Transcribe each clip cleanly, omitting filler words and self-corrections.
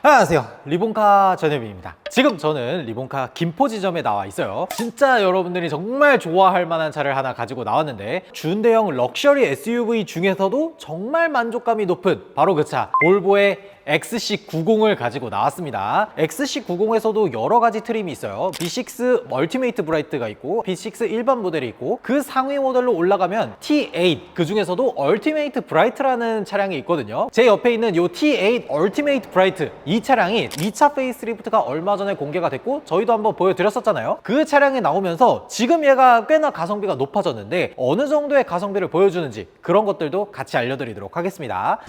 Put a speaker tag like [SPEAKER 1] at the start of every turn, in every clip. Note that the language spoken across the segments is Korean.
[SPEAKER 1] 안녕하세요, 리본카 전혜빈입니다. 지금 저는 리본카 김포지점에 나와 있어요. 진짜 여러분들이 정말 좋아할 만한 차를 하나 가지고 나왔는데, 준대형 럭셔리 SUV 중에서도 정말 만족감이 높은 바로 그 차, 볼보의 XC90을 가지고 나왔습니다. XC90에서도 여러 가지 트림이 있어요. B6 얼티메이트 브라이트가 있고 B6 일반 모델이 있고, 그 상위 모델로 올라가면 T8, 그 중에서도 얼티메이트 브라이트라는 차량이 있거든요. 제 옆에 있는 이 T8 얼티메이트 브라이트, 이 차량이 2차 페이스리프트가 얼마 전에 공개가 됐고 저희도 한번 보여드렸었잖아요. 그 차량이 나오면서 지금 얘가 꽤나 가성비가 높아졌는데 어느 정도의 가성비를 보여주는지, 그런 것들도 같이 알려드리도록 하겠습니다.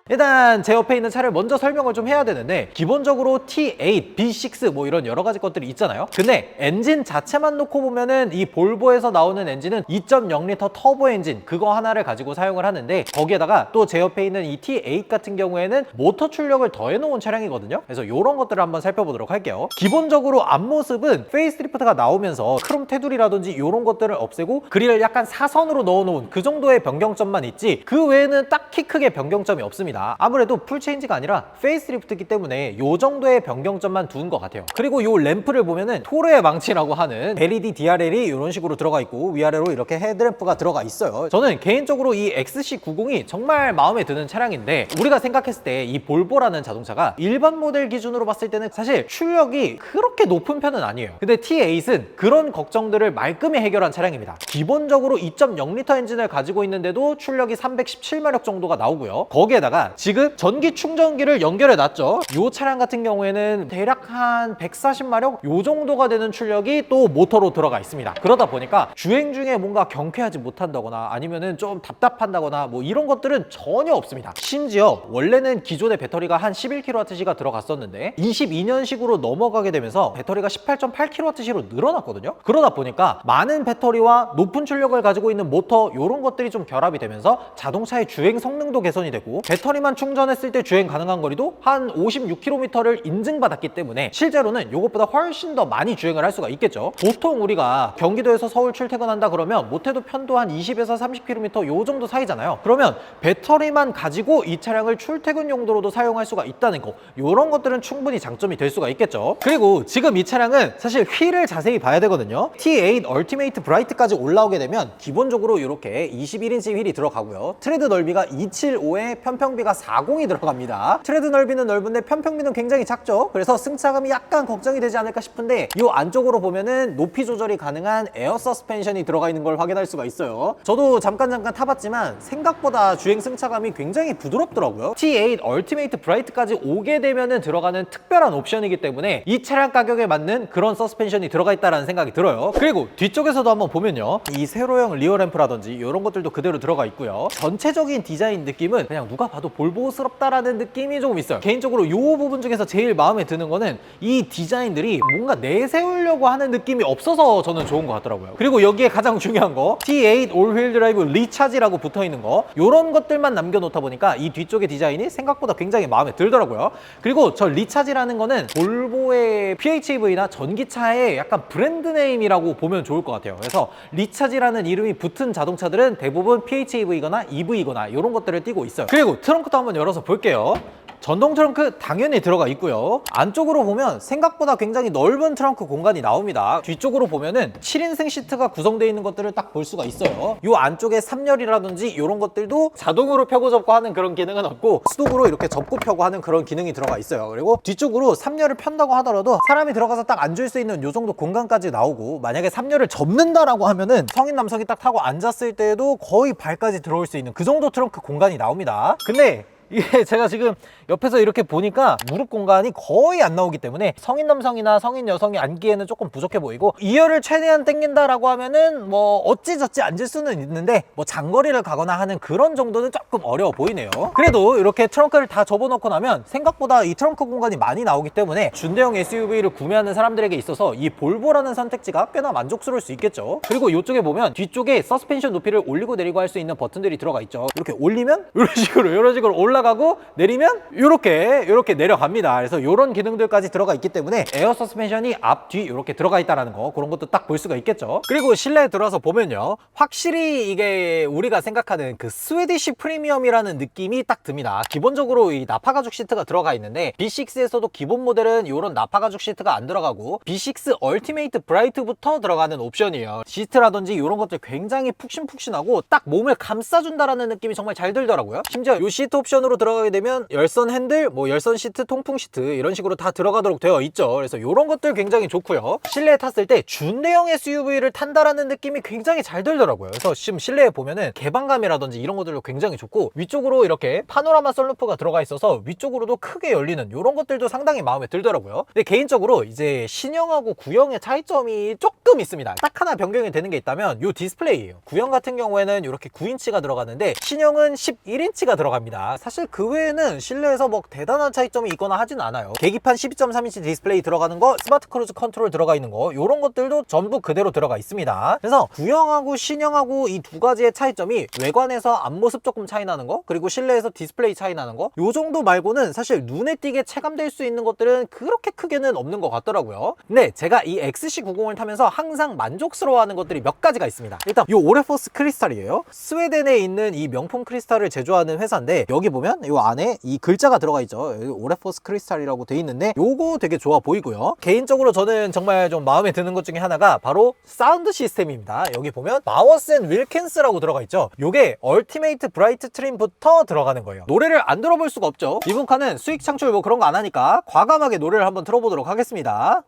[SPEAKER 1] 일단 제 옆에 있는 차를 먼저 설명을 좀 해야 되는데, 기본적으로 T8, B6 뭐 이런 여러 가지 것들이 있잖아요. 근데 엔진 자체만 놓고 보면은 이 볼보에서 나오는 엔진은 2.0L 터보 엔진, 그거 하나를 가지고 사용을 하는데, 거기에다가 또 제 옆에 있는 이 T8 같은 경우에는 모터 출력을 더해 놓은 차량이거든요. 그래서 이런 것들을 한번 살펴보도록 할게요. 기본적으로 앞모습은 페이스리프트가 나오면서 크롬 테두리라든지 이런 것들을 없애고 그릴을 약간 사선으로 넣어 놓은 그 정도의 변경점만 있지, 그 외에는 딱히 크게 변경점이 없습니다. 아무래도 풀체인지가 아니라 페이스리프트이기 때문에 이 정도의 변경점만 두은 것 같아요. 그리고 이 램프를 보면은 토르의 망치라고 하는 LED DRL이 이런 식으로 들어가 있고, 위아래로 이렇게 헤드램프가 들어가 있어요. 저는 개인적으로 이 XC90이 정말 마음에 드는 차량인데, 우리가 생각했을 때 이 볼보라는 자동차가 일반 모델 기준으로 봤을 때는 사실 출력이 그렇게 높은 편은 아니에요. 근데 T8은 그런 걱정들을 말끔히 해결한 차량입니다. 기본적으로 2.0L 엔진을 가지고 있는데도 출력이 317마력 정도가 나오고요. 거기에다가 지금 전기 충전기를 연결해 놨죠. 이 차량 같은 경우에는 대략 한 140마력 요 정도가 되는 출력이 또 모터로 들어가 있습니다. 그러다 보니까 주행 중에 뭔가 경쾌하지 못한다거나 아니면은 좀 답답한다거나 뭐 이런 것들은 전혀 없습니다. 심지어 원래는 기존의 배터리가 한 11kWh가 들어갔었는데 22년식으로 넘어가게 되면서 배터리가 18.8kWh로 늘어났거든요. 그러다 보니까 많은 배터리와 높은 출력을 가지고 있는 모터, 이런 것들이 좀 결합이 되면서 자동차의 주행 성능도 개선이 되고, 배터리만 충전했을 때 주행 가능한 거리도 한 56km를 인증받았기 때문에 실제로는 이것보다 훨씬 더 많이 주행을 할 수가 있겠죠. 보통 우리가 경기도에서 서울 출퇴근한다 그러면 못해도 편도 한 20에서 30km 요 정도 사이잖아요. 그러면 배터리만 가지고 이 차량을 출퇴근 용도로도 사용할 수가 있다는 거, 이런 것들은 충분히 장점이 될 수가 있겠죠. 그리고 지금 이 차량은 사실 휠을 자세히 봐야 되거든요. T8 얼티메이트 브라이트까지 올라오게 되면 기본적으로 이렇게 21인치 휠이 들어가고요. 트레드 넓이가 275에 편평비가 40이 들어갑니다. 트레드 넓이는 넓은데 편평비는 굉장히 작죠. 그래서 승차감이 약간 걱정이 되지 않을까 싶은데, 이 안쪽으로 보면은 높이 조절이 가능한 에어 서스펜션이 들어가 있는 걸 확인할 수가 있어요. 저도 잠깐 타봤지만 생각보다 주행 승차감이 굉장히 부드럽더라고요. T8 얼티메이트 브라이트까지 오게 되면은 들어가는 특별한 옵션이기 때문에 이 차량 가격에 맞는 그런 서스펜션이 들어가 있다는 생각이 들어요. 그리고 뒤쪽에서도 한번 보면요, 이 세로형 리어 램프라든지 이런 것들도 그대로 들어가 있고요. 전체적인 디자인 느낌은 그냥 누가 봐도 볼보스럽다라는 느낌이 조금 있어요. 개인적으로 이 부분 중에서 제일 마음에 드는 거는 이 디자인들이 뭔가 내세우려고 하는 느낌이 없어서 저는 좋은 것 같더라고요. 그리고 여기에 가장 중요한 거, T8 올휠 드라이브 리차지라고 붙어 있는 거, 이런 것들만 남겨놓다 보니까 이 뒤쪽의 디자인이 생각보다 굉장히 마음에 들더라고요. 그리고 저 리차지라는 거는 볼보의 PHEV나 전기차의 약간 브랜드 네임이라고 보면 좋을 것 같아요. 그래서 리차지라는 이름이 붙은 자동차들은 대부분 PHEV거나 EV거나 이런 것들을 띠고 있어요. 그리고 트렁크도 한번 열어서 볼게요. 전동 트렁크 당연히 들어가 있고요. 안쪽으로 보면 생각보다 굉장히 넓은 트렁크 공간이 나옵니다. 뒤쪽으로 보면은 7인승 시트가 구성되어 있는 것들을 딱 볼 수가 있어요. 이 안쪽에 3열이라든지 이런 것들도 자동으로 펴고 접고 하는 그런 기능은 없고, 수동으로 이렇게 접고 펴고 하는 그런 기능이 들어가 있어요. 그리고 뒤쪽으로 3열을 편다고 하더라도 사람이 들어가서 딱 앉을 수 있는 이 정도 공간까지 나오고, 만약에 3열을 접는다라고 하면은 성인 남성이 딱 타고 앉았을 때에도 거의 발까지 들어올 수 있는 그 정도 트렁크 공간이 나옵니다. 근데 이게 제가 지금 옆에서 이렇게 보니까 무릎 공간이 거의 안 나오기 때문에 성인 남성이나 성인 여성이 앉기에는 조금 부족해 보이고, 2열을 최대한 당긴다라고 하면은 뭐 어찌저찌 앉을 수는 있는데 뭐 장거리를 가거나 하는 그런 정도는 조금 어려워 보이네요. 그래도 이렇게 트렁크를 다 접어놓고 나면 생각보다 이 트렁크 공간이 많이 나오기 때문에 준대형 SUV를 구매하는 사람들에게 있어서 이 볼보라는 선택지가 꽤나 만족스러울 수 있겠죠. 그리고 이쪽에 보면 뒤쪽에 서스펜션 높이를 올리고 내리고 할 수 있는 버튼들이 들어가 있죠. 이렇게 올리면 이런 식으로 올라 올라가고 내리면 이렇게 내려갑니다. 그래서 이런 기능들까지 들어가 있기 때문에 에어 서스펜션이 앞, 뒤 이렇게 들어가 있다는 거, 그런 것도 딱 볼 수가 있겠죠. 그리고 실내에 들어서 보면요, 확실히 이게 우리가 생각하는 그 스웨디시 프리미엄이라는 느낌이 딱 듭니다. 기본적으로 이 나파 가죽 시트가 들어가 있는데 B6에서도 기본 모델은 이런 나파 가죽 시트가 안 들어가고 B6 얼티메이트 브라이트부터 들어가는 옵션이에요. 시트라든지 이런 것들 굉장히 푹신푹신하고 딱 몸을 감싸준다라는 느낌이 정말 잘 들더라고요. 심지어 이 시트 옵션으로 들어가게 되면 열선 핸들, 뭐 열선 시트, 통풍 시트 이런 식으로 다 들어가도록 되어 있죠. 그래서 이런 것들 굉장히 좋고요. 실내에 탔을 때 준대형 SUV를 탄다라는 느낌이 굉장히 잘 들더라고요. 그래서 지금 실내에 보면은 개방감이라든지 이런 것들도 굉장히 좋고, 위쪽으로 이렇게 파노라마 썬루프가 들어가 있어서 위쪽으로도 크게 열리는 이런 것들도 상당히 마음에 들더라고요. 근데 개인적으로 이제 신형하고 구형의 차이점이 조금 있습니다. 딱 하나 변경이 되는 게 있다면 이 디스플레이예요. 구형 같은 경우에는 이렇게 9인치가 들어가는데 신형은 11인치가 들어갑니다. 사실 그 외에는 실내에서 뭐 대단한 차이점이 있거나 하진 않아요. 계기판 12.3인치 디스플레이 들어가는 거, 스마트 크루즈 컨트롤 들어가 있는 거, 이런 것들도 전부 그대로 들어가 있습니다. 그래서 구형하고 신형하고 이 두 가지의 차이점이 외관에서 앞모습 조금 차이 나는 거, 그리고 실내에서 디스플레이 차이 나는 거, 요 정도 말고는 사실 눈에 띄게 체감될 수 있는 것들은 그렇게 크게는 없는 것 같더라고요. 근데 제가 이 XC90을 타면서 항상 만족스러워하는 것들이 몇 가지가 있습니다. 일단 이 오레포스 크리스탈이에요. 스웨덴에 있는 이 명품 크리스탈을 제조하는 회사인데, 여기 보면 이 안에 이 글자가 들어가 있죠. 여기 오레포스 크리스탈이라고 돼 있는데 요거 되게 좋아 보이고요. 개인적으로 저는 정말 좀 마음에 드는 것 중에 하나가 바로 사운드 시스템입니다. 여기 보면 마워스 앤 윌킨스라고 들어가 있죠. 요게 얼티메이트 브라이트 트림부터 들어가는 거예요. 노래를 안 들어볼 수가 없죠. 이분카는 수익 창출 뭐 그런 거 안 하니까 과감하게 노래를 한번 들어보도록 하겠습니다.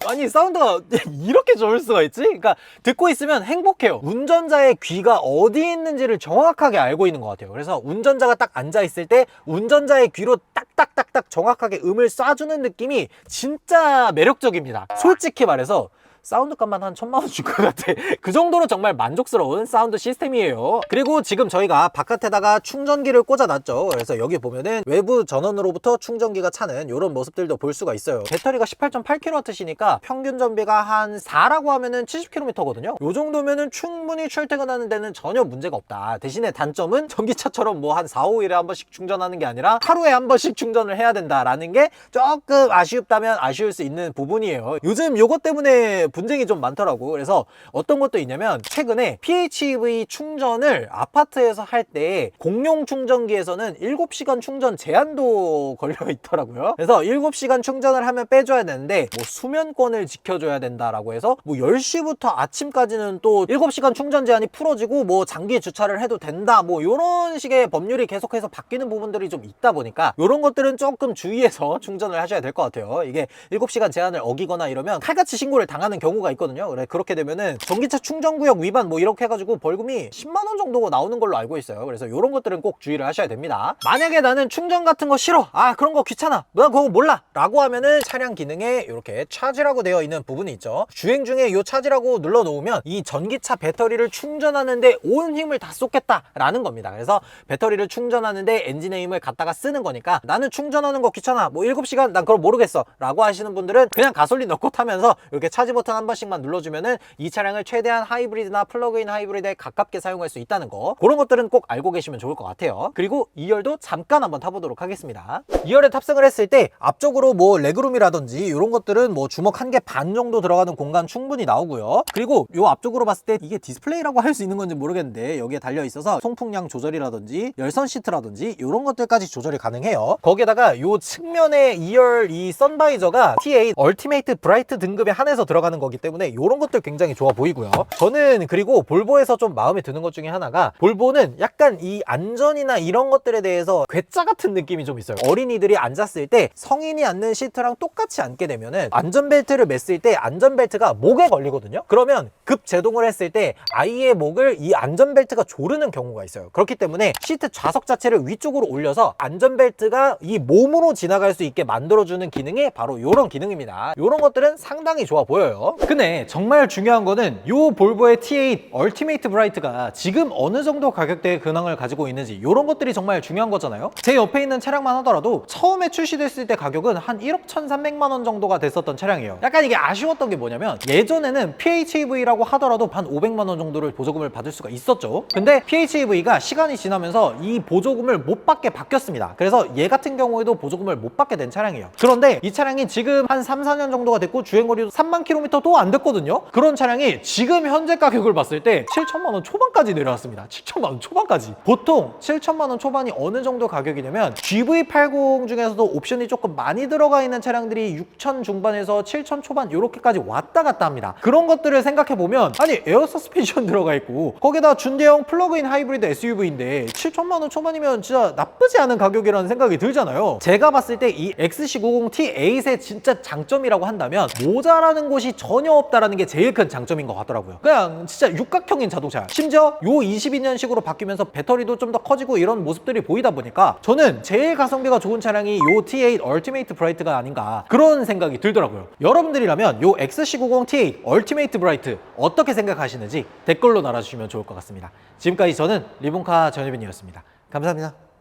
[SPEAKER 1] 아니 사운드가 이렇게 좋을 수가 있지? 그러니까 듣고 있으면 행복해요. 운전자의 귀가 어디 있는지를 정확하게 알고 있는 것 같아요. 그래서 운전자가 딱 앉아있을 때 운전자의 귀로 딱딱딱딱 정확하게 음을 쏴주는 느낌이 진짜 매력적입니다. 솔직히 말해서 사운드 값만 한 1000만 원 줄 것 같아. 그 정도로 정말 만족스러운 사운드 시스템이에요. 그리고 지금 저희가 바깥에다가 충전기를 꽂아놨죠. 그래서 여기 보면은 외부 전원으로부터 충전기가 차는 이런 모습들도 볼 수가 있어요. 배터리가 18.8kWh니까 평균 전비가 한 4라고 하면은 70km거든요. 요 정도면은 충분히 출퇴근하는 데는 전혀 문제가 없다. 대신에 단점은 전기차처럼 뭐 한 4, 5일에 한 번씩 충전하는 게 아니라 하루에 한 번씩 충전을 해야 된다라는 게 조금 아쉽다면 아쉬울 수 있는 부분이에요. 요즘 요것 때문에 분쟁이 좀 많더라고. 그래서 어떤 것도 있냐면, 최근에 PHEV 충전을 아파트에서 할 때 공용 충전기에서는 7시간 충전 제한도 걸려 있더라고요. 그래서 7시간 충전을 하면 빼줘야 되는데 뭐 수면권을 지켜줘야 된다라고 해서 뭐 10시부터 아침까지는 또 7시간 충전 제한이 풀어지고 뭐 장기 주차를 해도 된다, 뭐 이런 식의 법률이 계속해서 바뀌는 부분들이 좀 있다 보니까 이런 것들은 조금 주의해서 충전을 하셔야 될 것 같아요. 이게 7시간 제한을 어기거나 이러면 칼같이 신고를 당하는 경우가 있거든요. 그래, 그렇게 되면은 전기차 충전구역 위반 뭐 이렇게 해가지고 벌금이 10만 원 정도가 나오는 걸로 알고 있어요. 그래서 이런 것들은 꼭 주의를 하셔야 됩니다. 만약에 나는 충전 같은 거 싫어, 그런 거 귀찮아, 너 그거 몰라 라고 하면은 차량 기능에 이렇게 차지라고 되어 있는 부분이 있죠. 주행 중에 이 차지라고 눌러 놓으면 이 전기차 배터리를 충전하는데 온 힘을 다 쏟겠다 라는 겁니다. 그래서 배터리를 충전하는데 엔진의 힘을 갖다가 쓰는 거니까 나는 충전하는 거 귀찮아, 뭐 7시간 난 그걸 모르겠어 라고 하시는 분들은 그냥 가솔린 넣고 타면서 이렇게 차지 버튼 한 번씩만 눌러주면은 이 차량을 최대한 하이브리드나 플러그인 하이브리드에 가깝게 사용할 수 있다는 거, 그런 것들은 꼭 알고 계시면 좋을 것 같아요. 그리고 2열도 잠깐 한번 타보도록 하겠습니다. 2열에 탑승을 했을 때 앞쪽으로 뭐 레그룸이라든지 이런 것들은 뭐 주먹 1개 반 정도 들어가는 공간 충분히 나오고요. 그리고 요 앞쪽으로 봤을 때 이게 디스플레이라고 할 수 있는 건지 모르겠는데 여기에 달려 있어서 통풍량 조절이라든지 열선 시트라든지 이런 것들까지 조절이 가능해요. 거기에다가 요 측면에 2열 이 선바이저가 T8 얼티메이트 브라이트 등급에 한해서 들어가는 거기 때문에 이런 것들 굉장히 좋아 보이고요. 저는 그리고 볼보에서 좀 마음에 드는 것 중에 하나가, 볼보는 약간 이 안전이나 이런 것들에 대해서 괴짜 같은 느낌이 좀 있어요. 어린이들이 앉았을 때 성인이 앉는 시트랑 똑같이 앉게 되면은 안전벨트를 맸을 때 안전벨트가 목에 걸리거든요. 그러면 급 제동을 했을 때 아이의 목을 이 안전벨트가 조르는 경우가 있어요. 그렇기 때문에 시트 좌석 자체를 위쪽으로 올려서 안전벨트가 이 몸으로 지나갈 수 있게 만들어주는 기능이 바로 이런 기능입니다. 이런 것들은 상당히 좋아 보여요. 거죠. 근데 정말 중요한 거는 요 볼보의 T8 얼티메이트 브라이트가 지금 어느 정도 가격대의 근황을 가지고 있는지 이런 것들이 정말 중요한 거잖아요. 제 옆에 있는 차량만 하더라도 처음에 출시됐을 때 가격은 한 1억 1,300만 원 정도가 됐었던 차량이에요. 약간 이게 아쉬웠던 게 뭐냐면 예전에는 PHEV라고 하더라도 한 500만 원 정도를 보조금을 받을 수가 있었죠. 근데 PHEV가 시간이 지나면서 이 보조금을 못 받게 바뀌었습니다. 그래서 얘 같은 경우에도 보조금을 못 받게 된 차량이에요. 그런데 이 차량이 지금 한 3, 4년 정도가 됐고 주행거리도 3만 킬로미터도 안 됐거든요. 그런 차량이 지금 현재 가격을 봤을 때 7천만 원 초반까지 내려왔습니다. 7천만 원 초반까지. 보통 7천만 원 초반이 어느 정도 가격이냐면 GV80 중에서도 옵션이 조금 많이 들어가 있는 차량들이 6천 중반에서 7천 초반 이렇게까지 왔다 갔다 합니다. 그런 것들을 생각해 보면 아니 에어 서스펜션 들어가 있고 거기다 준대형 플러그인 하이브리드 SUV인데 7천만 원 초반이면 진짜 나쁘지 않은 가격이라는 생각이 들잖아요. 제가 봤을 때 이 XC90T8의 진짜 장점이라고 한다면 모자라는 곳이 전혀 없다라는 게 제일 큰 장점인 것 같더라고요. 그냥 진짜 육각형인 자동차, 심지어 요 22년식으로 바뀌면서 배터리도 좀 더 커지고 이런 모습들이 보이다 보니까 저는 제일 가성비가 좋은 차량이 요 T8 얼티메이트 브라이트가 아닌가 그런 생각이 들더라고요. 여러분들이라면 요 XC90T8 얼티메이트 브라이트 어떻게 생각하시는지 댓글로 달아주시면 좋을 것 같습니다. 지금까지 저는 리본카 전유빈이었습니다. 감사합니다.